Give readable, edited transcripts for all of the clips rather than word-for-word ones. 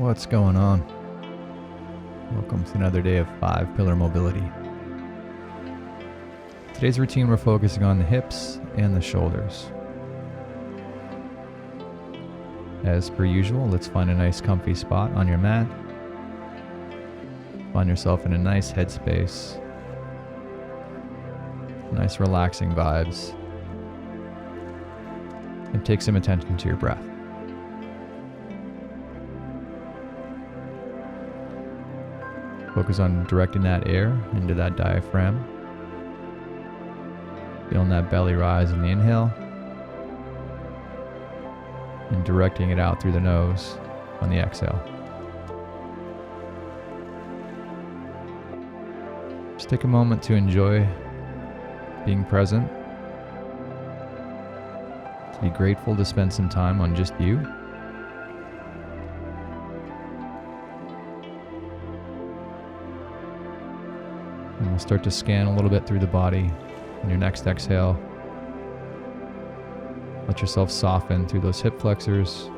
What's going on? Welcome to another day of 5-pillar mobility. Today's routine, we're focusing on the hips and the shoulders. As per usual, let's find a nice comfy spot on your mat. Find yourself in a nice headspace. Nice relaxing vibes. And take some attention to your breath. Focus on directing that air into that diaphragm. Feeling that belly rise in the inhale. And directing it out through the nose on the exhale. Just take a moment to enjoy being present. To be grateful to spend some time on just you. And we'll start to scan a little bit through the body. On your next exhale, let yourself soften through those hip flexors,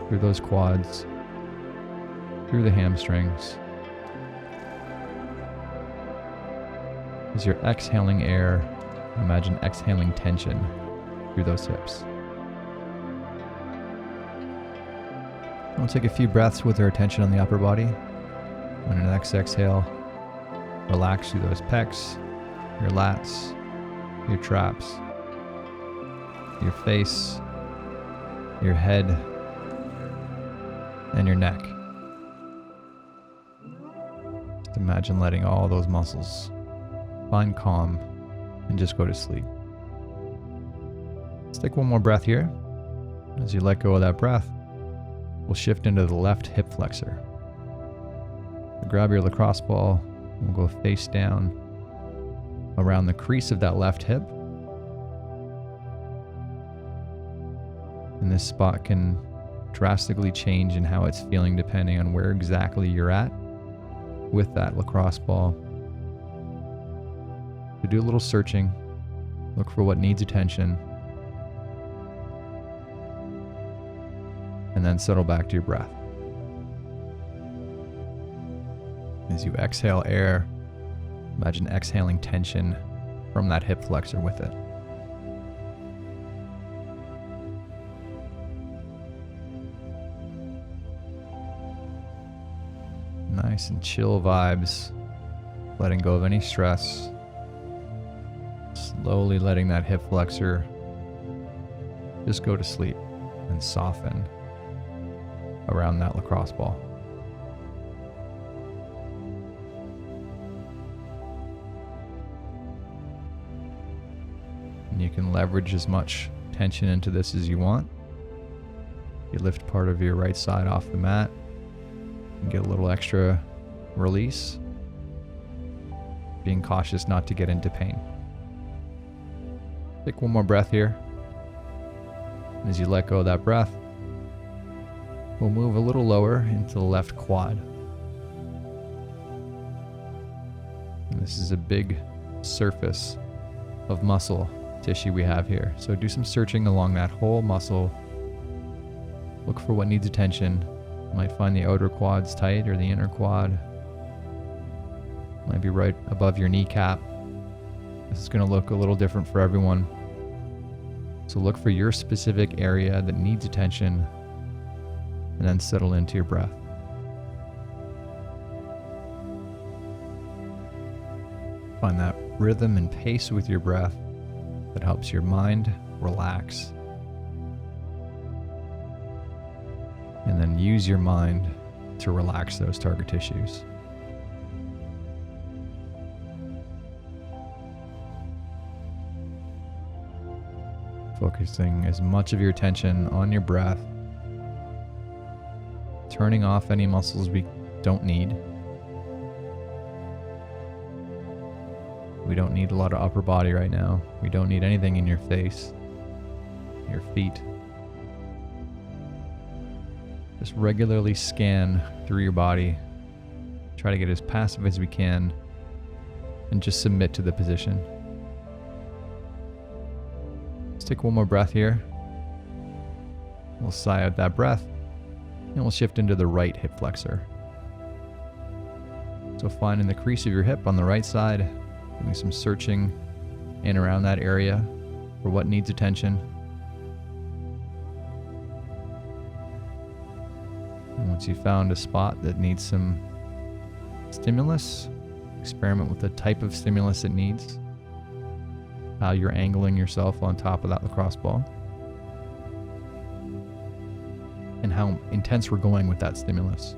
through those quads, through the hamstrings. As you're exhaling air, imagine exhaling tension through those hips. We'll take a few breaths with our attention on the upper body. On your next exhale, relax through those pecs, your lats, your traps, your face, your head, and your neck. Just imagine letting all those muscles find calm and just go to sleep. Let's take one more breath here. As you let go of that breath, we'll shift into the left hip flexor. So grab your lacrosse ball. We'll go face down around the crease of that left hip. And this spot can drastically change in how it's feeling depending on where exactly you're at with that lacrosse ball. So do a little searching, look for what needs attention, and then settle back to your breath. As you exhale air, imagine exhaling tension from that hip flexor with it. Nice and chill vibes, letting go of any stress. Slowly letting that hip flexor just go to sleep and soften around that lacrosse ball. And you can leverage as much tension into this as you want. You lift part of your right side off the mat and get a little extra release, being cautious not to get into pain. Take one more breath here. And as you let go of that breath, we'll move a little lower into the left quad. And this is a big surface of muscle tissue we have here. So do some searching along that whole muscle. Look for what needs attention. You might find the outer quads tight or the inner quad. Might be right above your kneecap. This is going to look a little different for everyone. So look for your specific area that needs attention and then settle into your breath. Find that rhythm and pace with your breath that helps your mind relax. And then use your mind to relax those target tissues. Focusing as much of your attention on your breath, turning off any muscles we don't need. We don't need a lot of upper body right now. We don't need anything in your face, your feet. Just regularly scan through your body. Try to get as passive as we can and just submit to the position. Let's take one more breath here. We'll sigh out that breath. And we'll shift into the right hip flexor. So finding the crease of your hip on the right side, doing some searching in around that area for what needs attention. And once you've found a spot that needs some stimulus, experiment with the type of stimulus it needs, how you're angling yourself on top of that lacrosse ball, and how intense we're going with that stimulus.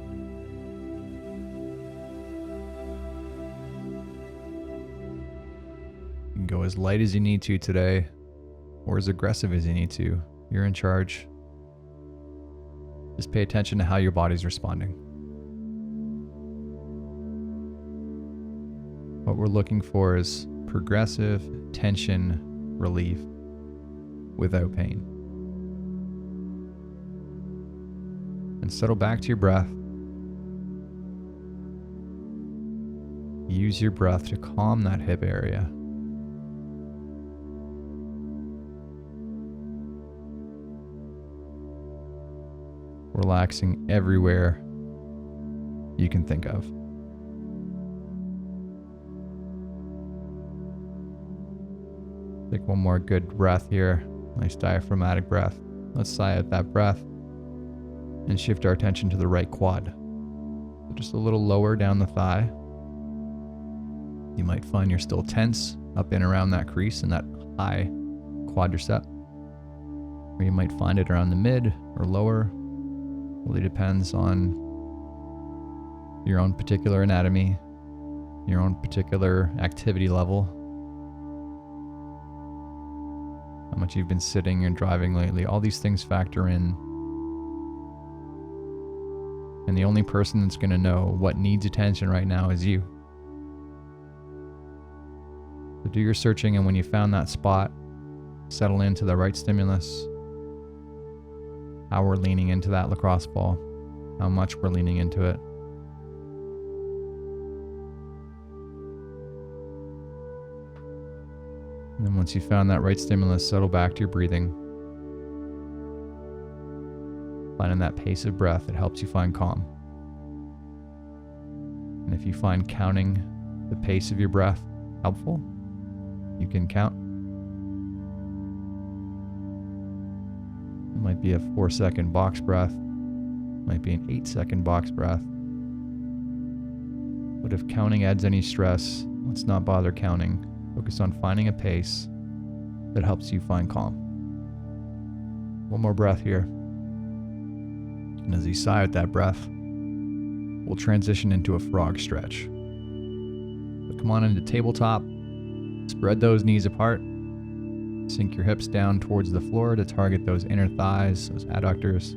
You can go as light as you need to today, or as aggressive as you need to. You're in charge. Just pay attention to how your body's responding. What we're looking for is progressive tension relief without pain. And settle back to your breath. Use your breath to calm that hip area. Relaxing everywhere you can think of. Take one more good breath here. Nice diaphragmatic breath. Let's sigh out that breath and shift our attention to the right quad. So just a little lower down the thigh. You might find you're still tense up and around that crease and that high quadricep. Or you might find it around the mid or lower. Really depends on your own particular anatomy, your own particular activity level, how much you've been sitting and driving lately. All these things factor in. And the only person that's going to know what needs attention right now is you. So do your searching, and when you found that spot, settle into the right stimulus. How we're leaning into that lacrosse ball, how much we're leaning into it. And then once you found that right stimulus, settle back to your breathing. Finding that pace of breath that helps you find calm. And if you find counting the pace of your breath helpful, you can count. It might be a 4-second box breath, might be an 8-second box breath. But if counting adds any stress, let's not bother counting. Focus on finding a pace that helps you find calm. One more breath here. And as you sigh out that breath, we'll transition into a frog stretch. So come on into tabletop, spread those knees apart, sink your hips down towards the floor to target those inner thighs, those adductors.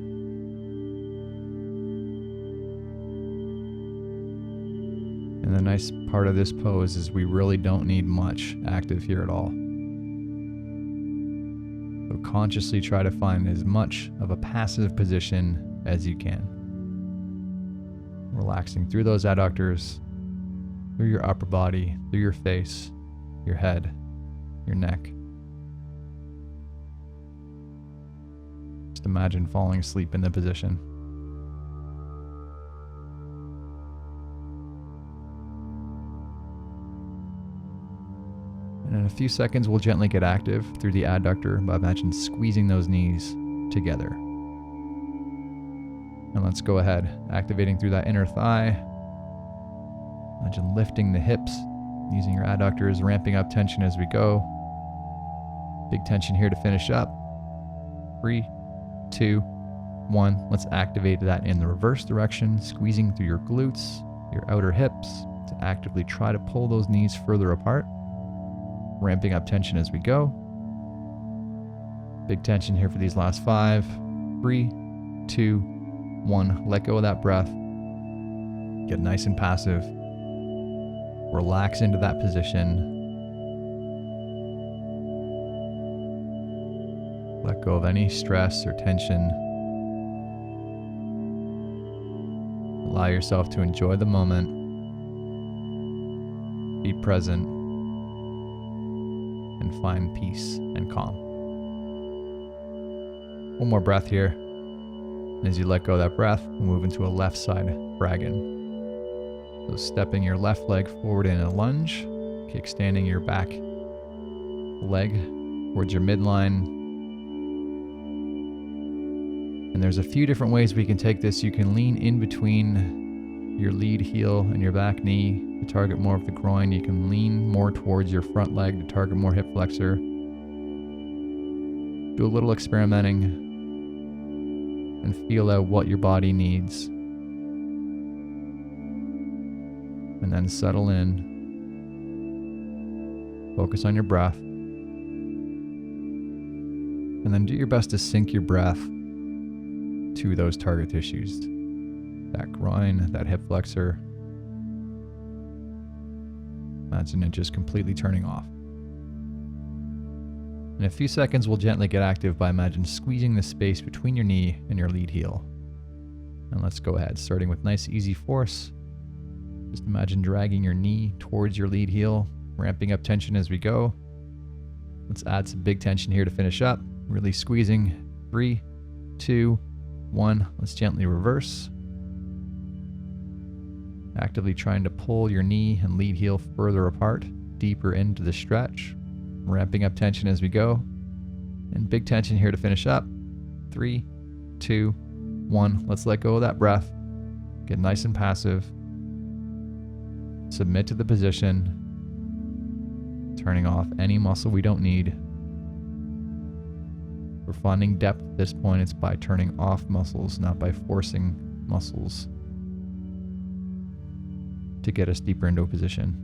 And the nice part of this pose is we really don't need much active here at all. So consciously try to find as much of a passive position as you can. Relaxing through those adductors, through your upper body, through your face, your head, your neck. Just imagine falling asleep in the position. And in a few seconds, we'll gently get active through the adductor by imagine squeezing those knees together. And let's go ahead, activating through that inner thigh. Imagine lifting the hips, using your adductors, ramping up tension as we go. Big tension here to finish up. 3, 2, 1. Let's activate that in the reverse direction, squeezing through your glutes, your outer hips to actively try to pull those knees further apart. Ramping up tension as we go. Big tension here for these last 5. 3, 2, 1. Let go of that breath. Get nice and passive. Relax into that position. Let go of any stress or tension. Allow yourself to enjoy the moment. Be present. And find peace and calm. One more breath here. As you let go of that breath, we'll move into a left side dragon. So stepping your left leg forward in a lunge, kickstanding your back leg towards your midline. And there's a few different ways we can take this. You can lean in between your lead heel and your back knee to target more of the groin. You can lean more towards your front leg to target more hip flexor. Do a little experimenting and feel out what your body needs. And then settle in. Focus on your breath. And then do your best to sync your breath to those target tissues. That groin, that hip flexor. Imagine it just completely turning off. In a few seconds, we'll gently get active by squeezing the space between your knee and your lead heel. And let's go ahead, starting with nice easy force. Just imagine dragging your knee towards your lead heel, ramping up tension as we go. Let's add some big tension here to finish up. Really squeezing. 3, 2, 1. Let's gently reverse. Actively trying to pull your knee and lead heel further apart, deeper into the stretch. Ramping up tension as we go. And big tension here to finish up. 3, 2, 1. Let's let go of that breath. Get nice and passive. Submit to the position. Turning off any muscle we don't need. For finding depth at this point, it's by turning off muscles, not by forcing muscles to get us deeper into a position.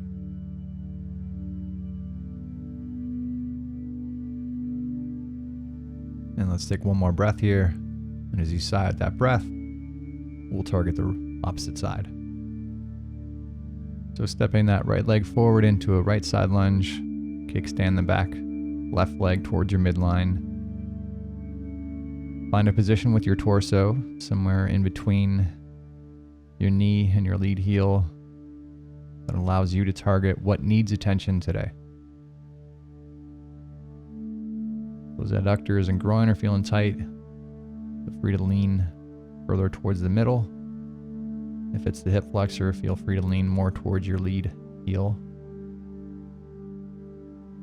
And let's take one more breath here. And as you sigh out that breath, we'll target the opposite side. So stepping that right leg forward into a right side lunge, kickstand the back left leg towards your midline. Find a position with your torso, somewhere in between your knee and your lead heel, that allows you to target what needs attention today. Those adductors and groin are feeling tight. Feel free to lean further towards the middle. If it's the hip flexor, feel free to lean more towards your lead heel.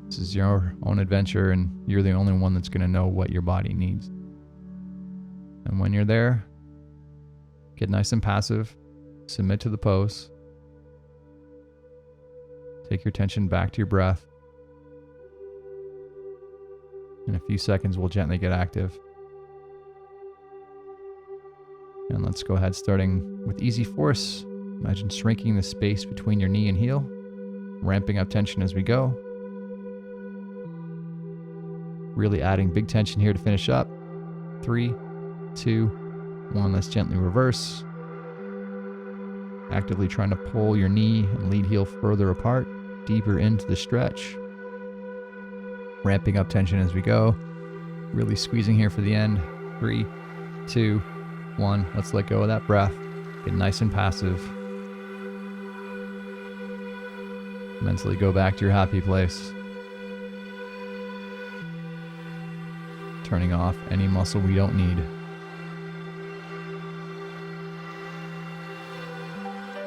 This is your own adventure, and you're the only one that's going to know what your body needs. And when you're there, get nice and passive, submit to the pose. Take your attention back to your breath. In a few seconds, we'll gently get active. And let's go ahead, starting with easy force. Imagine shrinking the space between your knee and heel, ramping up tension as we go. Really adding big tension here to finish up. 3, 2, 1. Let's gently reverse. Actively trying to pull your knee and lead heel further apart, deeper into the stretch. Ramping up tension as we go. Really squeezing here for the end. 3, 2, 1. Let's let go of that breath. Get nice and passive. Mentally go back to your happy place. Turning off any muscle we don't need.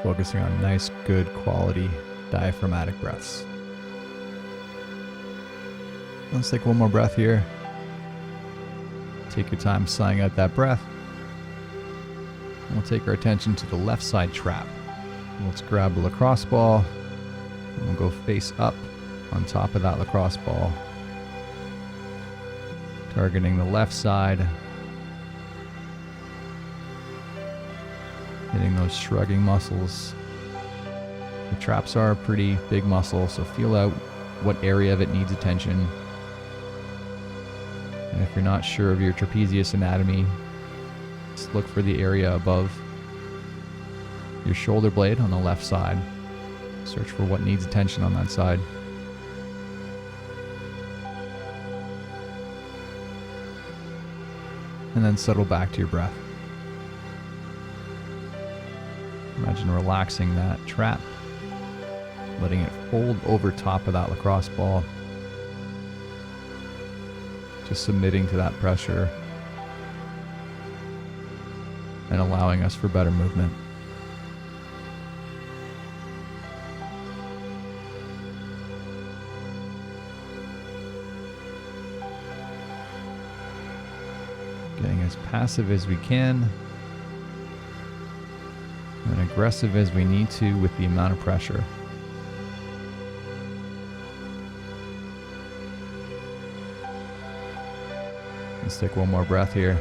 Focusing on nice, good quality diaphragmatic breaths. Let's take one more breath here. Take your time sighing out that breath. And we'll take our attention to the left side trap. Let's grab a lacrosse ball, and we'll go face up on top of that lacrosse ball. Targeting the left side. Hitting those shrugging muscles. The traps are a pretty big muscle, so feel out what area of it needs attention. And if you're not sure of your trapezius anatomy, just look for the area above your shoulder blade on the left side. Search for what needs attention on that side. And then settle back to your breath. Imagine relaxing that trap, letting it fold over top of that lacrosse ball. Just submitting to that pressure. and allowing us for better movement. Getting as passive as we can and aggressive as we need to with the amount of pressure. Let's take one more breath here.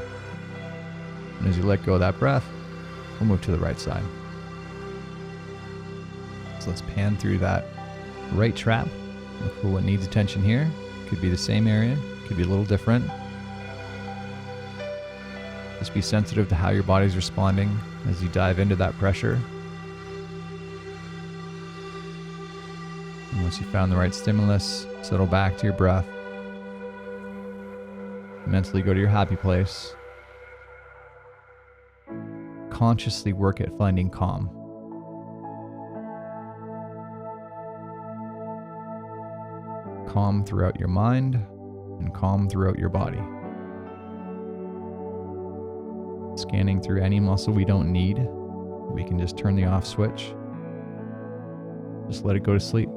And as you let go of that breath, we'll move to the right side. So let's pan through that right trap. Look for what needs attention here. Could be the same area, could be a little different. Just be sensitive to how your body's responding as you dive into that pressure. And once you found the right stimulus, settle back to your breath. Mentally go to your happy place. Consciously work at finding calm. Calm throughout your mind and calm throughout your body. Scanning through any muscle we don't need, we can just turn the off switch. Just let it go to sleep.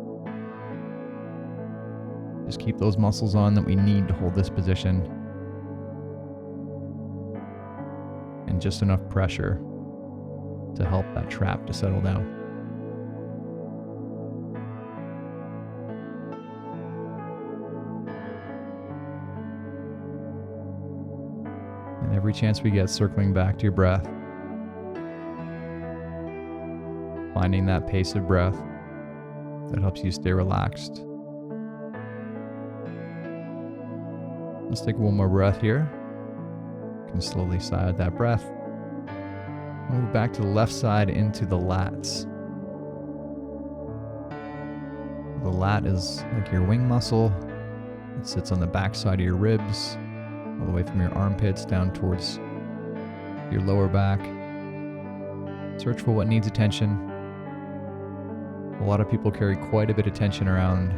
Just keep those muscles on that we need to hold this position. And just enough pressure to help that trap to settle down. And every chance we get, circling back to your breath, finding that pace of breath that helps you stay relaxed. Let's take one more breath here. You can slowly sigh out that breath. Move back to the left side into the lats. The lat is like your wing muscle. It sits on the back side of your ribs, all the way from your armpits down towards your lower back. Search for what needs attention. A lot of people carry quite a bit of tension around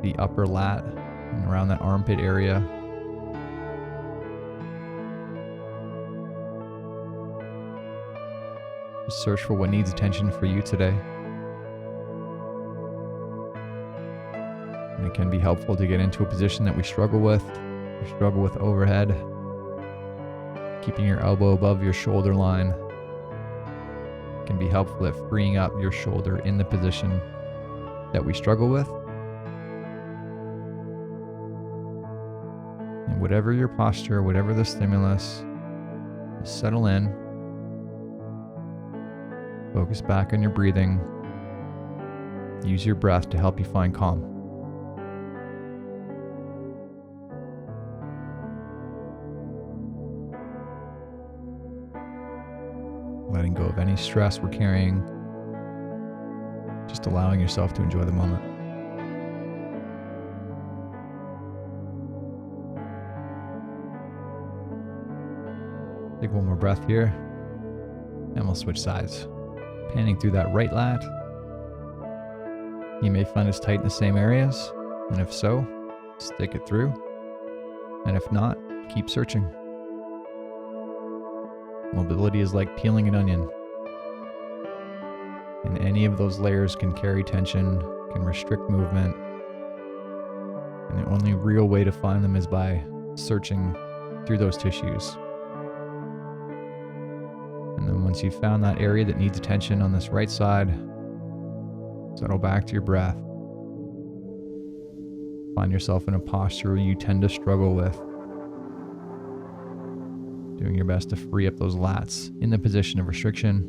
the upper lat and around that armpit area. Just search for what needs attention for you today. And it can be helpful to get into a position that we struggle with. We struggle with overhead. Keeping your elbow above your shoulder line can be helpful at freeing up your shoulder in the position that we struggle with. And whatever your posture, whatever the stimulus, just settle in. Focus back on your breathing. Use your breath to help you find calm. Letting go of any stress we're carrying. Just allowing yourself to enjoy the moment. Take one more breath here, and we'll switch sides. Panning through that right lat. You may find it's tight in the same areas, and if so, stick it through. And if not, keep searching. Mobility is like peeling an onion. And any of those layers can carry tension, can restrict movement. And the only real way to find them is by searching through those tissues. And then once you've found that area that needs attention on this right side, settle back to your breath. Find yourself in a posture you tend to struggle with. Doing your best to free up those lats in the position of restriction.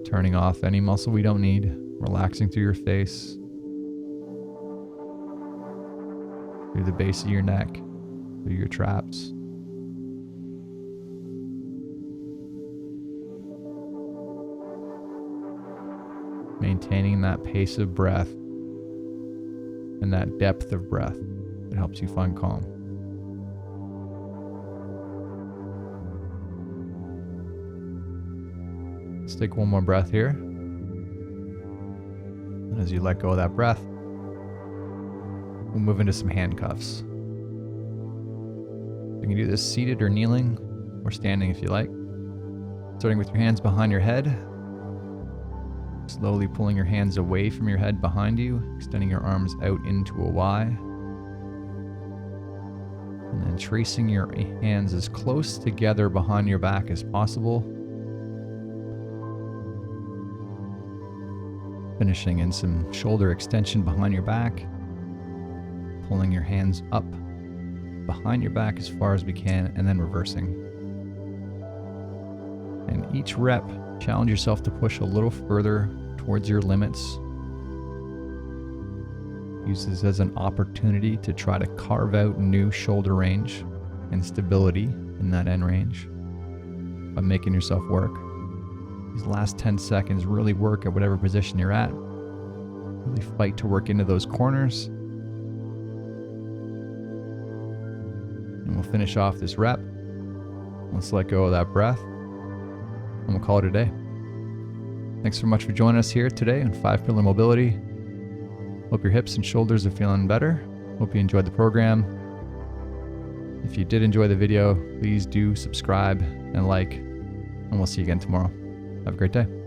Turning off any muscle we don't need, relaxing through your face, through the base of your neck, through your traps. Maintaining that pace of breath and that depth of breath that helps you find calm. Let's take one more breath here. And as you let go of that breath, we'll move into some handcuffs. You can do this seated or kneeling or standing if you like. Starting with your hands behind your head. Slowly pulling your hands away from your head behind you, extending your arms out into a Y. And then tracing your hands as close together behind your back as possible. Finishing in some shoulder extension behind your back. Pulling your hands up behind your back as far as we can, and then reversing. And each rep, challenge yourself to push a little further towards your limits. Use this as an opportunity to try to carve out new shoulder range and stability in that end range by making yourself work. These last 10 seconds, really work at whatever position you're at. Really fight to work into those corners. And we'll finish off this rep. Let's let go of that breath. And we'll call it a day. Thanks so much for joining us here today on 5-Pillar Mobility. Hope your hips and shoulders are feeling better. Hope you enjoyed the program. If you did enjoy the video, please do subscribe and like, and we'll see you again tomorrow. Have a great day.